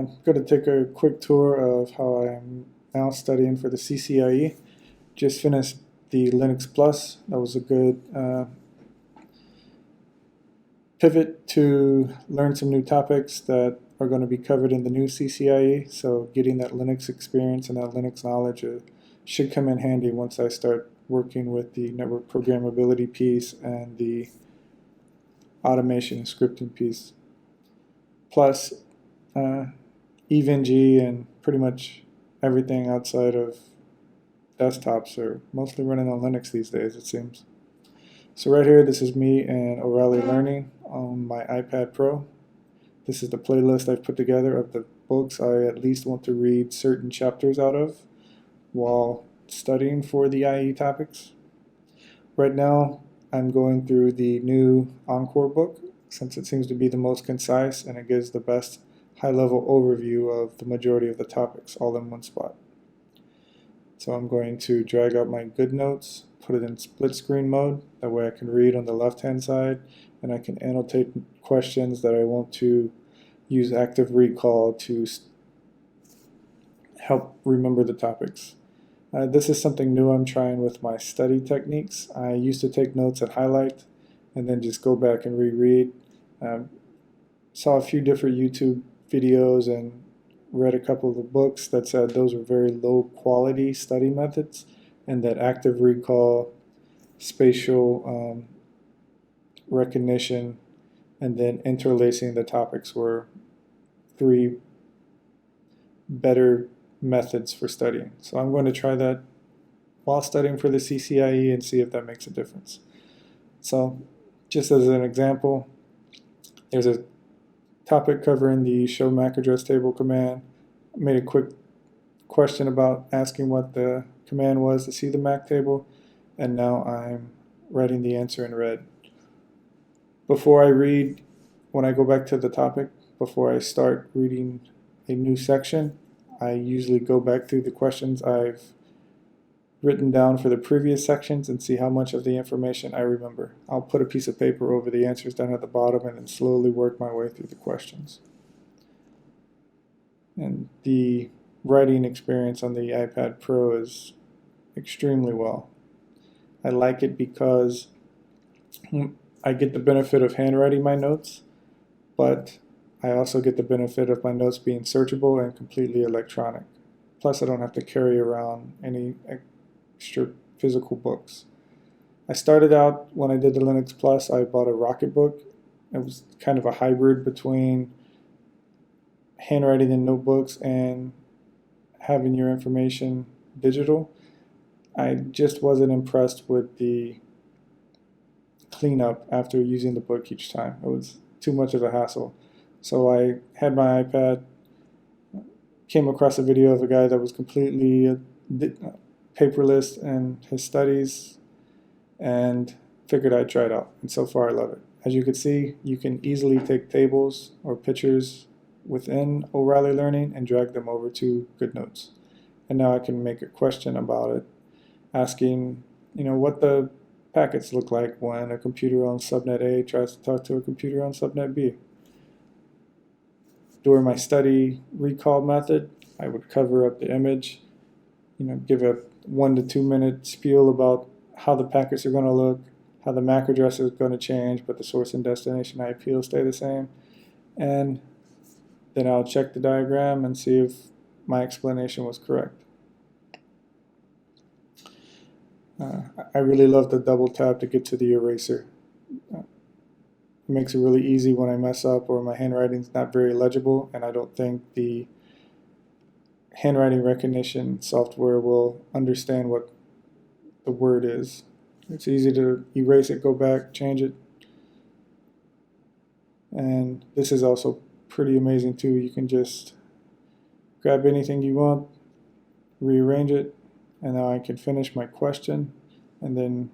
I'm going to take a quick tour of how I'm now studying for the CCIE. Just finished the Linux Plus. That was a good pivot to learn some new topics that are going to be covered in the new CCIE. So getting that Linux experience and that Linux knowledge should come in handy once I start working with the network programmability piece and the automation and scripting piece. Plus, EVNG and pretty much everything outside of desktops are mostly running on Linux these days, it seems. So right here, this is me and O'Reilly Learning on my iPad Pro. This is the playlist I've put together of the books I at least want to read certain chapters out of while studying for the IE topics. Right now, I'm going through the new Encore book, since it seems to be the most concise and it gives the best high-level overview of the majority of the topics all in one spot. So I'm going to drag out my good notes, put it in split screen mode, that way I can read on the left-hand side and I can annotate questions that I want to use active recall to help remember the topics. This is something new I'm trying with my study techniques. I used to take notes and highlight and then just go back and reread. Saw a few different YouTube videos and read a couple of the books that said those were very low quality study methods and that active recall, spatial recognition, and then interlacing the topics were three better methods for studying. So I'm going to try that while studying for the CCIE and see if that makes a difference. So just as an example, there's a topic covering the show MAC address table command. I made a quick question about asking what the command was to see the MAC table, and now I'm writing the answer in red. Before I read, when I go back to the topic, before I start reading a new section, I usually go back through the questions I've written down for the previous sections and see how much of the information I remember. I'll put a piece of paper over the answers down at the bottom and then slowly work my way through the questions. And the writing experience on the iPad Pro is extremely well. I like it because I get the benefit of handwriting my notes, but I also get the benefit of my notes being searchable and completely electronic. Plus, I don't have to carry around any extra physical books. I started out, when I did the Linux Plus, I bought a Rocketbook. It was kind of a hybrid between handwriting in notebooks and having your information digital. I just wasn't impressed with the cleanup after using the book each time. It was too much of a hassle. So I had my iPad, came across a video of a guy that was completely paperless in his studies, and figured I'd try it out. And so far I love it. As you can see, you can easily take tables or pictures within O'Reilly Learning and drag them over to GoodNotes. And now I can make a question about it, asking, what the packets look like when a computer on subnet A tries to talk to a computer on subnet B. During my study recall method, I would cover up the image, give a 1 to 2 minute spiel about how the packets are going to look, how the MAC address is going to change, but the source and destination IP will stay the same. And then I'll check the diagram and see if my explanation was correct. I really love the double tap to get to the eraser. It makes it really easy when I mess up or my handwriting's not very legible, and I don't think the handwriting recognition software will understand what the word is. It's easy to erase it, go back, change it. And this is also pretty amazing too. You can just grab anything you want, rearrange it, and now I can finish my question and then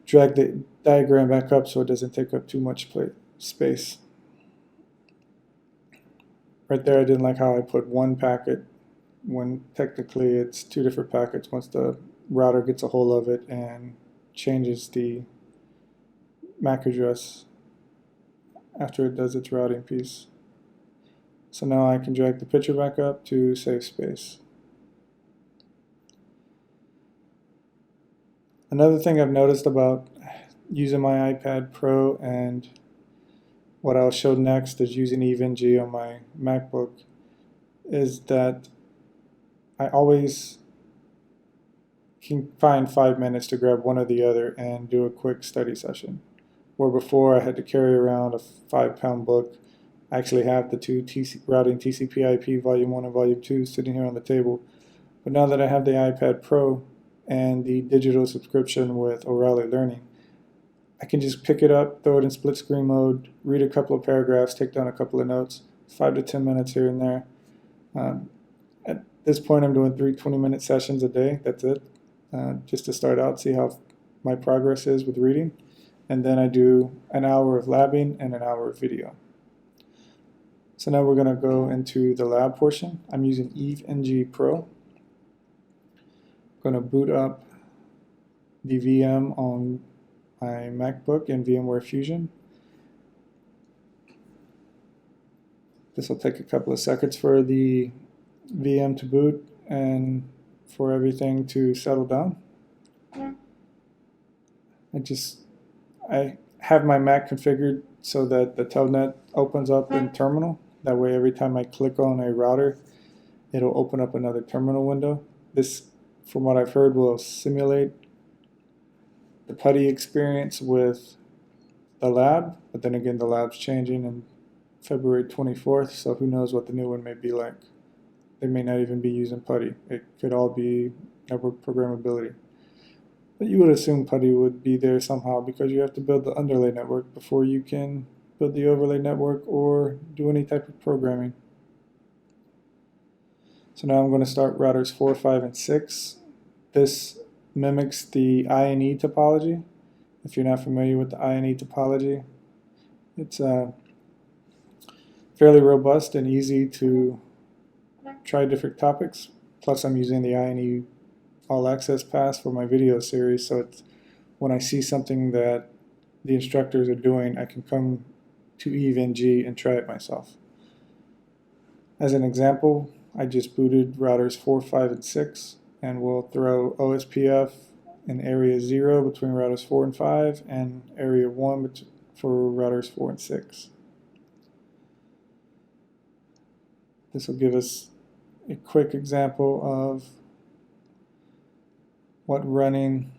drag the diagram back up so it doesn't take up too much space. Right there, I didn't like how I put one packet when technically it's two different packets once the router gets a hold of it and changes the MAC address after it does its routing piece. So now I can drag the picture back up to save space. Another thing I've noticed about using my iPad Pro and what I'll show next is using EVNG on my MacBook is that I always can find 5 minutes to grab one or the other and do a quick study session. Where before I had to carry around a 5-pound book. I actually have the two routing TCP/IP Volume 1 and Volume 2 sitting here on the table. But now that I have the iPad Pro and the digital subscription with O'Reilly Learning, I can just pick it up, throw it in split screen mode, read a couple of paragraphs, take down a couple of notes, 5 to 10 minutes here and there. At this point, I'm doing 3 20-minute sessions a day. That's it, just to start out, see how my progress is with reading. And then I do an hour of labbing and an hour of video. So now we're going to go into the lab portion. I'm using EVNG Pro. I'm going to boot up the VM on my MacBook in VMware Fusion. This will take a couple of seconds for the VM to boot and for everything to settle down. I have my Mac configured so that the telnet opens up in terminal. That way every time I click on a router, it'll open up another terminal window. This, from what I've heard, will simulate the PuTTY experience with the lab, but then again the lab's changing in February 24th, so who knows what the new one may be like. They may not even be using PuTTY. It could all be network programmability. But you would assume PuTTY would be there somehow because you have to build the underlay network before you can build the overlay network or do any type of programming. So now I'm going to start routers 4, 5, and 6. This mimics the INE topology. If you're not familiar with the INE topology, it's fairly robust and easy to try different topics. Plus I'm using the INE All Access Pass for my video series, so it's when I see something that the instructors are doing, I can come to EVNG and try it myself. As an example, I just booted routers 4, 5, and 6, and we'll throw OSPF in area 0 between routers 4 and 5, and area 1 for routers 4 and 6. This will give us a quick example of what running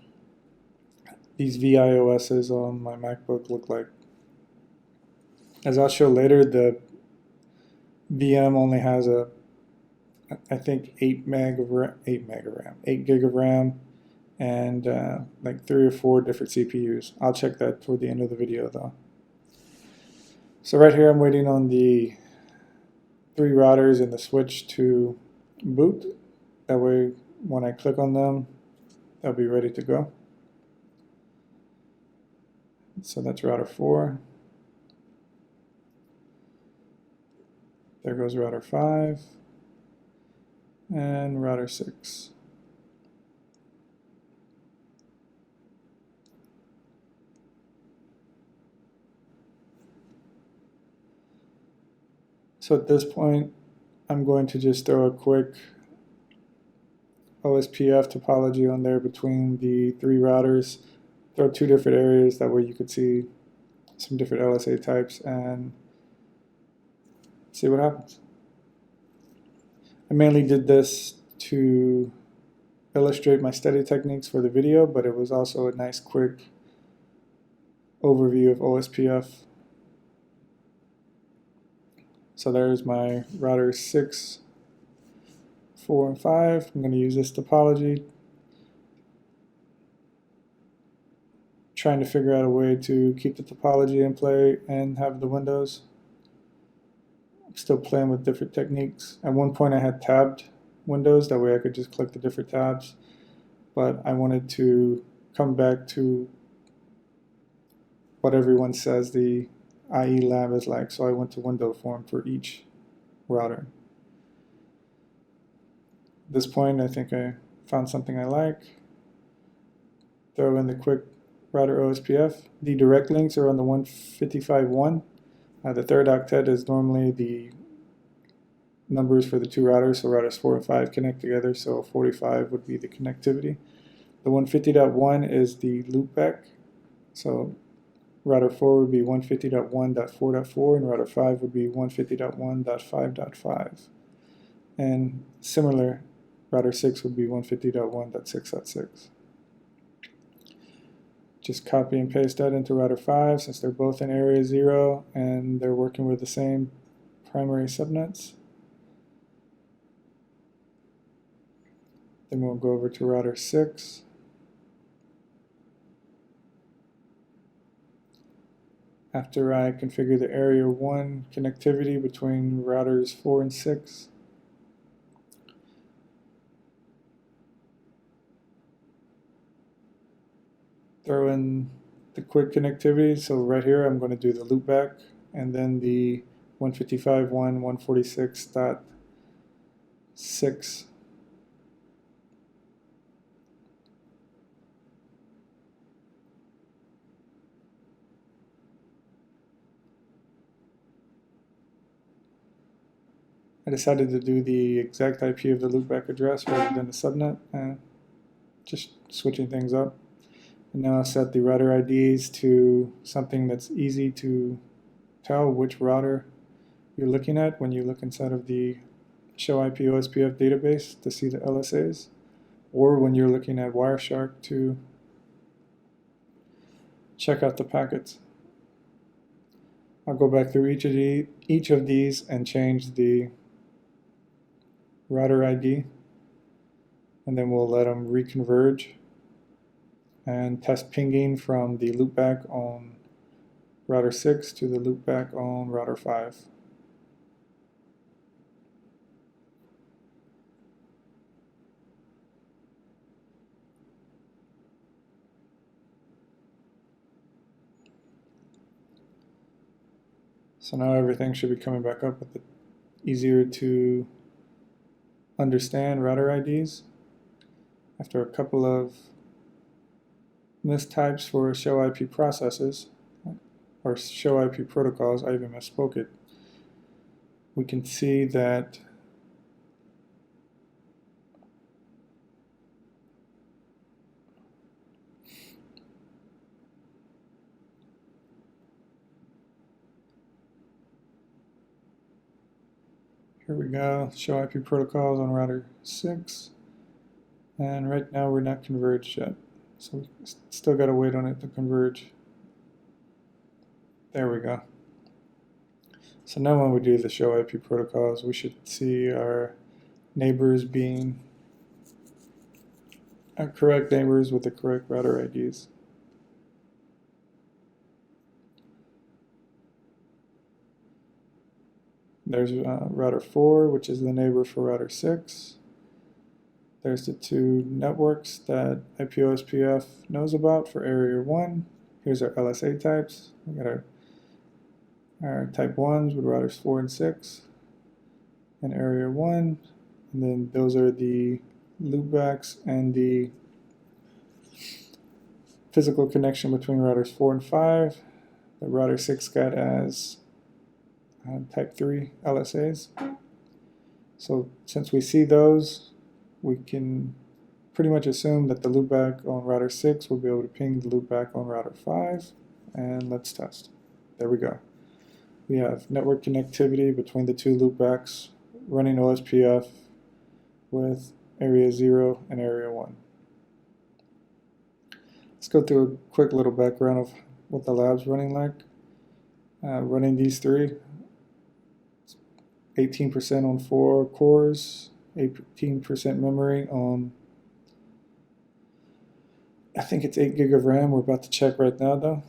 these VIOSs on my MacBook look like. As I'll show later, the VM only has I think 8 gig of RAM and like 3 or 4 different CPUs. I'll check that toward the end of the video though. So right here I'm waiting on the 3 routers and the switch to boot. That way when I click on them, they'll be ready to go. So that's router 4. There goes router 5 and router 6. So at this point, I'm going to just throw a quick OSPF topology on there between the 3 routers. Throw 2 different areas, that way you could see some different LSA types and see what happens. I mainly did this to illustrate my study techniques for the video, but it was also a nice quick overview of OSPF. So there's my router 6, 4, and 5. I'm going to use this topology, trying to figure out a way to keep the topology in play and have the windows. I'm still playing with different techniques. At one point I had tabbed windows, that way I could just click the different tabs, but I wanted to come back to what everyone says the IE lab is like, so I went to window form for each router. At this point I think I found something I like. Throw in the quick router OSPF. The direct links are on the 155.1. The third octet is normally the numbers for the two routers, so routers 4 and 5 connect together, so 45 would be the connectivity. The 150.1 is the loopback, so router 4 would be 150.1.4.4 and router 5 would be 150.1.5.5. And similar, router 6 would be 150.1.6.6. Just copy and paste that into router 5 since they're both in area 0 and they're working with the same primary subnets. Then we'll go over to router 6. After I configure the area 1 connectivity between routers 4 and 6, throw in the quick connectivity. So right here I'm going to do the loopback and then the 155.146.6. I decided to do the exact IP of the loopback address rather than the subnet, just switching things up. And now I'll set the router IDs to something that's easy to tell which router you're looking at when you look inside of the show IP OSPF database to see the LSAs, or when you're looking at Wireshark to check out the packets. I'll go back through each of these and change the router ID, and then we'll let them reconverge and test pinging from the loopback on router 6 to the loopback on router 5. So now everything should be coming back up with the easier to understand router IDs. After a couple of mistypes for show IP processes, or show IP protocols, I even misspoke it, we can see that here we go, show IP protocols on router 6, and right now we're not converged yet, so we still got to wait on it to converge. There we go. So now when we do the show IP protocols, we should see our neighbors being our correct neighbors with the correct router IDs. There's router 4, which is the neighbor for router 6. There's the two networks that IPOSPF knows about for area 1. Here's our LSA types. We got our type 1s with routers 4 and 6 in area 1. And then those are the loopbacks and the physical connection between routers 4 and 5. The router 6 got as type 3 LSAs. So since we see those, we can pretty much assume that the loopback on router 6 will be able to ping the loopback on router 5. And let's test. There we go. We have network connectivity between the two loopbacks running OSPF with area 0 and area 1. Let's go through a quick little background of what the lab's running like. Running these three, 18% on 4 cores, 18% memory on, I think it's 8 gig of RAM. We're about to check right now though.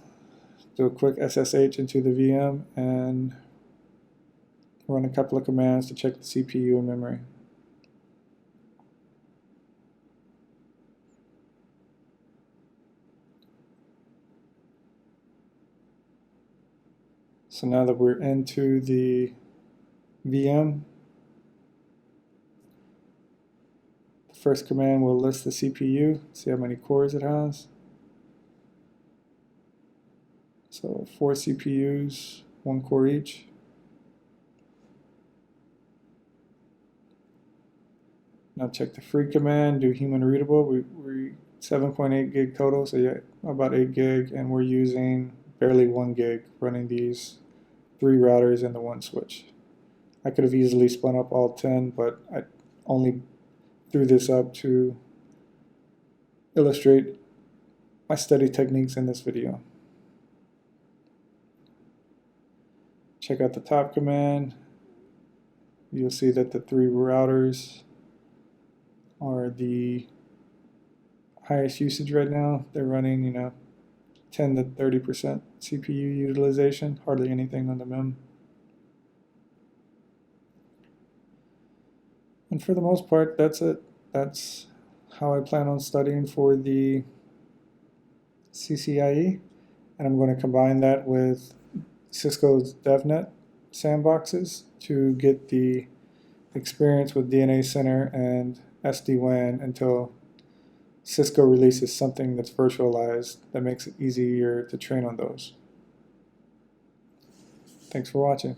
Do a quick SSH into the VM and run a couple of commands to check the CPU and memory. So now that we're into the VM, the first command will list the CPU, see how many cores it has. So 4 CPUs, 1 core each. Now check the free command, do human readable. We 7.8 gig total, so yeah, about 8 gig, and we're using barely 1 gig running these 3 routers and the 1 switch. I could have easily spun up all 10, but I only threw this up to illustrate my study techniques in this video. Check out the top command. You'll see that the 3 routers are the highest usage right now. They're running, 10 to 30% CPU utilization, hardly anything on the MEM. And for the most part, that's it. That's how I plan on studying for the CCIE. And I'm going to combine that with Cisco's DevNet sandboxes to get the experience with DNA Center and SD-WAN until Cisco releases something that's virtualized that makes it easier to train on those. Thanks for watching.